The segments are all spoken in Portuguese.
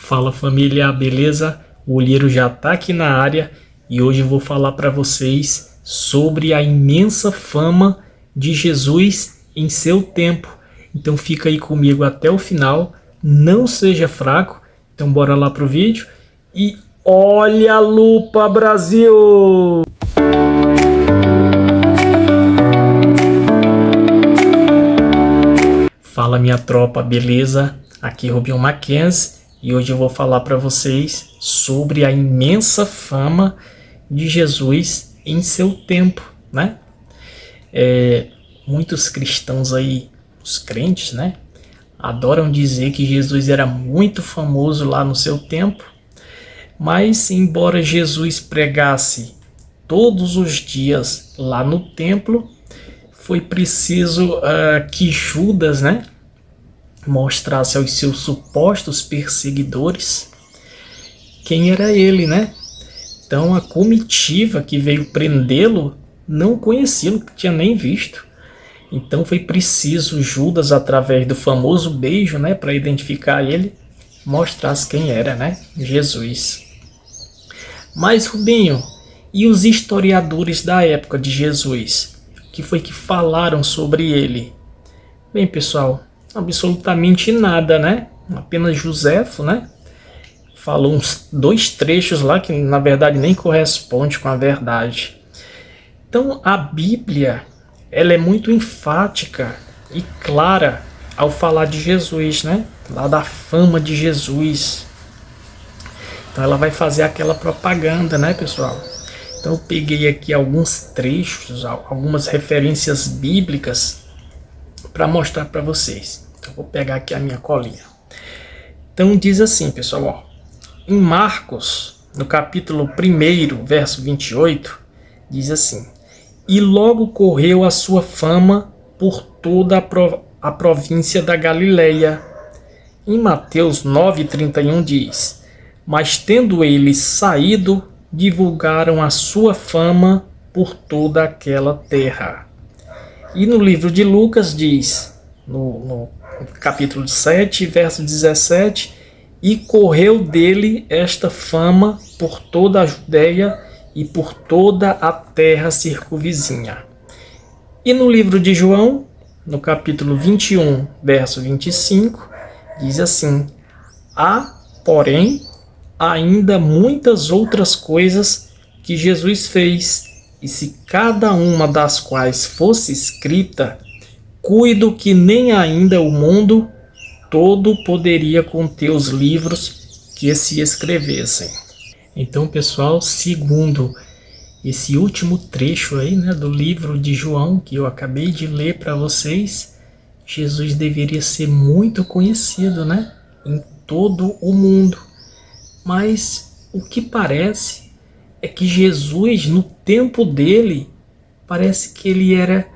Fala família, beleza? O olheiro já tá aqui na área e hoje eu vou falar para vocês sobre a imensa fama de Jesus em seu tempo. Então fica aí comigo até o final, não seja fraco. Então bora lá pro vídeo e olha a lupa, Brasil! Fala minha tropa, beleza? Aqui é Rubinho Mackenzie e hoje eu vou falar para vocês sobre a imensa fama de Jesus em seu tempo, né? Muitos cristãos aí, os crentes, né? Adoram dizer que Jesus era muito famoso lá no seu tempo, mas embora Jesus pregasse todos os dias lá no templo, foi preciso que Judas, né, mostrasse aos seus supostos perseguidores quem era ele, né? Então a comitiva que veio prendê-lo não conhecia, não tinha nem visto. Então foi preciso Judas, através do famoso beijo, né, para identificar ele, mostrasse quem era, né? Jesus. Mas Rubinho, e os historiadores da época de Jesus? O que foi que falaram sobre ele? Bem, pessoal, absolutamente nada, né? Apenas Joséfo, né? Falou uns 2 trechos lá que na verdade nem corresponde com a verdade. Então a Bíblia, ela é muito enfática e clara ao falar de Jesus, né? Lá da fama de Jesus. Então ela vai fazer aquela propaganda, né, pessoal? Então eu peguei aqui alguns trechos, algumas referências bíblicas para mostrar para vocês. Então vou pegar aqui a minha colinha. Então diz assim, pessoal, ó, em Marcos, no capítulo 1, verso 28, diz assim: e logo correu a sua fama por toda a província da Galileia. Em Mateus 9,31 diz: mas tendo eles saído, divulgaram a sua fama por toda aquela terra. E no livro de Lucas diz, no capítulo 7, verso 17, e correu dele esta fama por toda a Judéia e por toda a terra circunvizinha. E no livro de João, no capítulo 21, verso 25, diz assim: há, porém, ainda muitas outras coisas que Jesus fez, e se cada uma das quais fosse escrita, cuido que nem ainda o mundo todo poderia conter os livros que se escrevessem. Então, pessoal, segundo esse último trecho aí, né, do livro de João, que eu acabei de ler para vocês, Jesus deveria ser muito conhecido, né, em todo o mundo. Mas o que parece é que Jesus, no tempo dele, parece que ele era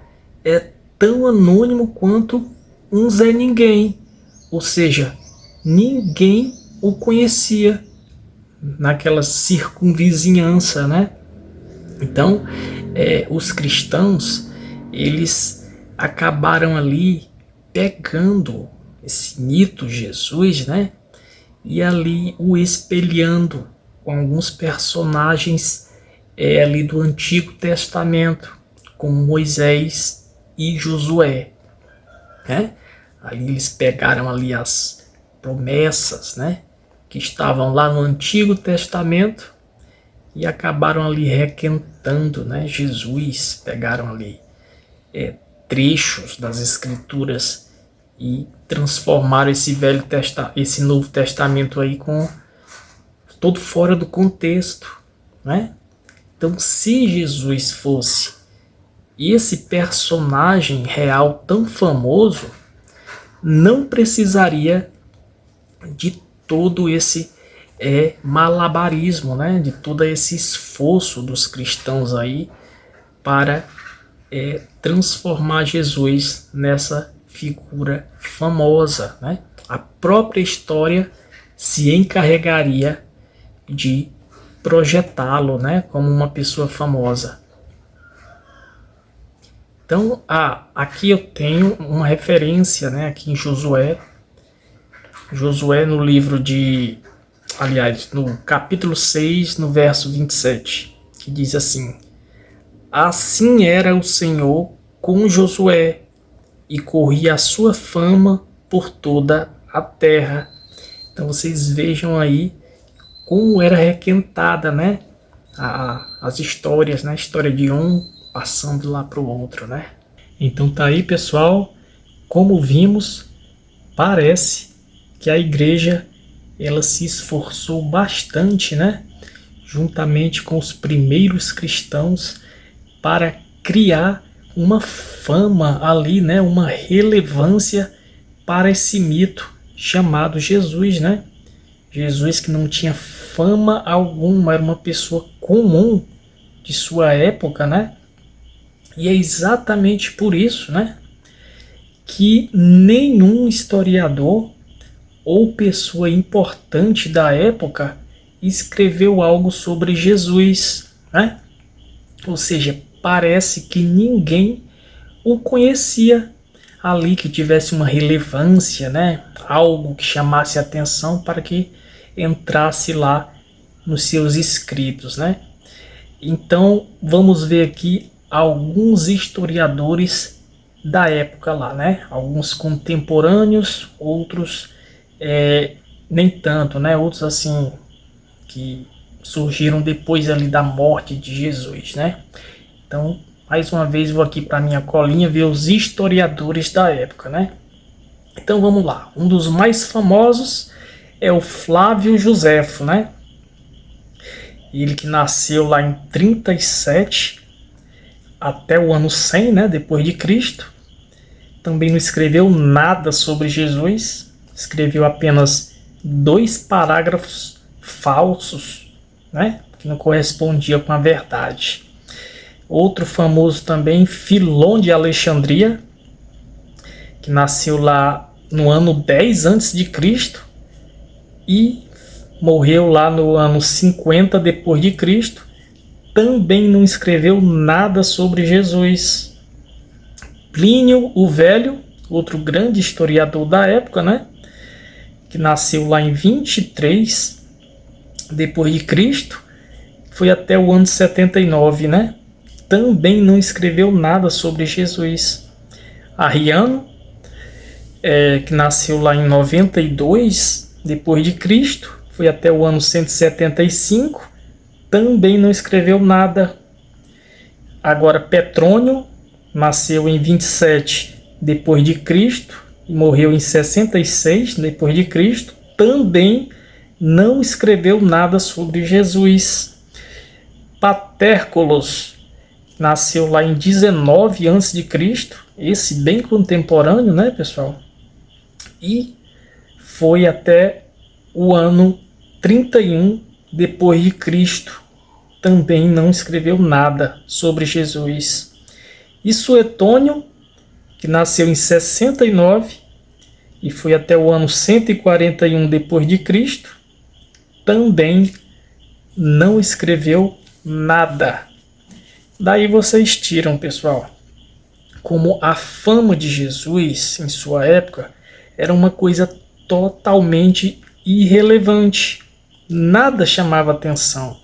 tão anônimo quanto um Zé Ninguém. Ou seja, ninguém o conhecia naquela circunvizinhança, né? Então, os cristãos, eles acabaram ali pegando esse mito Jesus, né? E ali o espelhando com alguns personagens ali do Antigo Testamento, como Moisés e Josué, né? Ali eles pegaram ali as promessas, né, que estavam lá no Antigo Testamento e acabaram ali requentando, né, Jesus. Pegaram ali trechos das Escrituras e transformaram esse Novo Testamento aí com todo fora do contexto, né? Então, se Jesus fosse esse personagem real tão famoso, não precisaria de todo esse malabarismo, né? De todo esse esforço dos cristãos aí para transformar Jesus nessa figura famosa, né? A própria história se encarregaria de projetá-lo, né, como uma pessoa famosa. Então, aqui eu tenho uma referência, né, aqui em Josué no livro de aliás, no capítulo 6, no verso 27, que diz assim: Assim era o Senhor com Josué, e corria a sua fama por toda a terra. Então vocês vejam aí como era requentada, né? As histórias, né? A história de um passando lá para o outro, né? Então tá aí, pessoal. Como vimos, parece que a igreja ela se esforçou bastante, né? Juntamente com os primeiros cristãos para criar uma fama ali, né? Uma relevância para esse mito chamado Jesus, né? Jesus que não tinha fama alguma, era uma pessoa comum de sua época, né? E é exatamente por isso, né, que nenhum historiador ou pessoa importante da época escreveu algo sobre Jesus, né? Ou seja, parece que ninguém o conhecia ali, que tivesse uma relevância, né? Algo que chamasse atenção para que entrasse lá nos seus escritos, né? Então, vamos ver aqui alguns historiadores da época lá, né? Alguns contemporâneos, outros nem tanto, né? Outros assim que surgiram depois ali da morte de Jesus, né? Então, mais uma vez vou aqui para minha colinha ver os historiadores da época, né? Então vamos lá. Um dos mais famosos é o Flávio Joséfo, né? Ele que nasceu lá em 37 até o ano 100, né, depois de Cristo. Também não escreveu nada sobre Jesus, escreveu apenas 2 parágrafos falsos, né, que não correspondia com a verdade. Outro famoso também, Filon de Alexandria, que nasceu lá no ano 10 antes de Cristo e morreu lá no ano 50 depois de Cristo. Também não escreveu nada sobre Jesus. Plínio o Velho, outro grande historiador da época, né, que nasceu lá em 23 depois de Cristo, foi até o ano 79, né? Também não escreveu nada sobre Jesus. Arriano, que nasceu lá em 92 depois de Cristo, foi até o ano 175, também não escreveu nada. Agora Petrônio nasceu em 27 depois de Cristo e morreu em 66 depois de Cristo, também não escreveu nada sobre Jesus. Patércolos nasceu lá em 19 a.C., esse bem contemporâneo, né, pessoal? E foi até o ano 31 depois de Cristo. Também não escreveu nada sobre Jesus. E Suetônio, que nasceu em 69 e foi até o ano 141 depois de Cristo, também não escreveu nada. Daí vocês tiram, pessoal, como a fama de Jesus em sua época era uma coisa totalmente irrelevante. Nada chamava atenção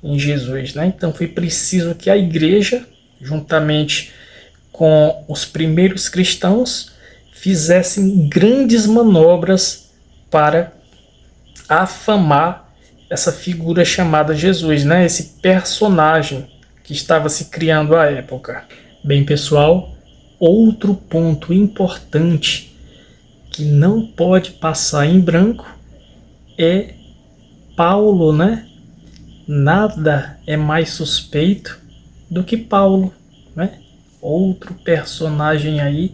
em Jesus, né? Então foi preciso que a igreja, juntamente com os primeiros cristãos, fizessem grandes manobras para afamar essa figura chamada Jesus, né? Esse personagem que estava se criando à época. Bem, pessoal, outro ponto importante que não pode passar em branco é Paulo, né? Nada é mais suspeito do que Paulo, né? Outro personagem aí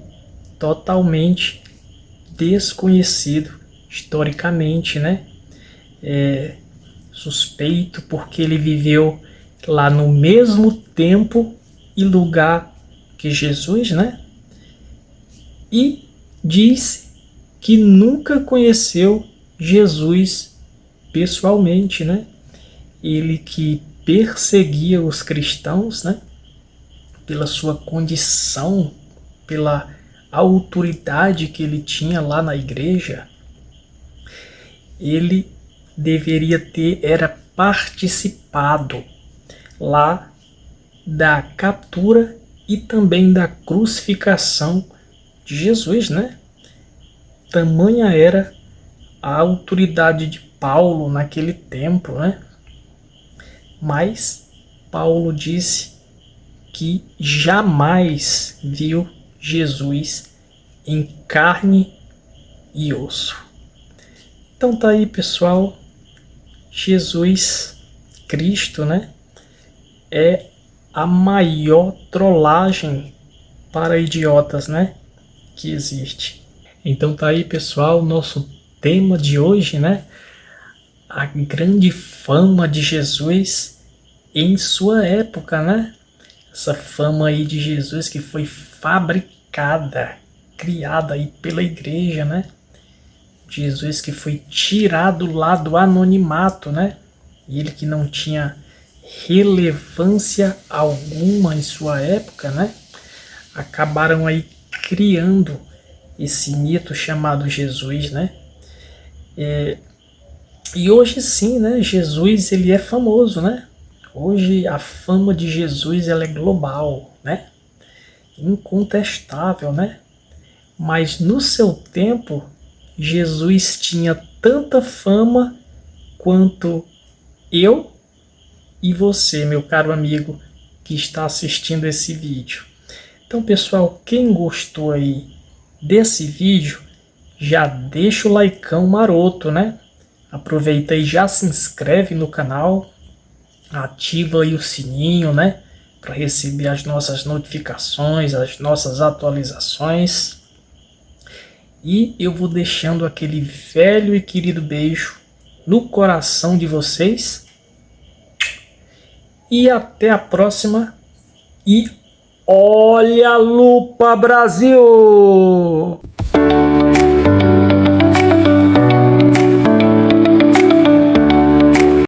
totalmente desconhecido historicamente, né? Suspeito porque ele viveu lá no mesmo tempo e lugar que Jesus, né? E diz que nunca conheceu Jesus pessoalmente, né? Ele que perseguia os cristãos, né? Pela sua condição, pela autoridade que ele tinha lá na igreja, ele deveria ter era participado lá da captura e também da crucificação de Jesus, né? Tamanha era a autoridade de Paulo naquele tempo, né? Mas Paulo disse que jamais viu Jesus em carne e osso. Então tá aí, pessoal. Jesus Cristo, né? É a maior trollagem para idiotas, né? Que existe. Então tá aí, pessoal, nosso tema de hoje, né? A grande fama de Jesus em sua época, né? Essa fama aí de Jesus que foi fabricada, criada aí pela igreja, né? Jesus que foi tirado lá do anonimato, né? Ele que não tinha relevância alguma em sua época, né? Acabaram aí criando esse mito chamado Jesus, né? E hoje sim, né? Jesus ele é famoso, né? Hoje a fama de Jesus ela é global, né? Incontestável, né? Mas no seu tempo Jesus tinha tanta fama quanto eu e você, meu caro amigo, que está assistindo esse vídeo. Então, pessoal, quem gostou aí desse vídeo, já deixa o likeão maroto, né? Aproveita e já se inscreve no canal, ativa aí o sininho, né? Para receber as nossas notificações, as nossas atualizações. E eu vou deixando aquele velho e querido beijo no coração de vocês. E até a próxima. E olha a lupa, Brasil!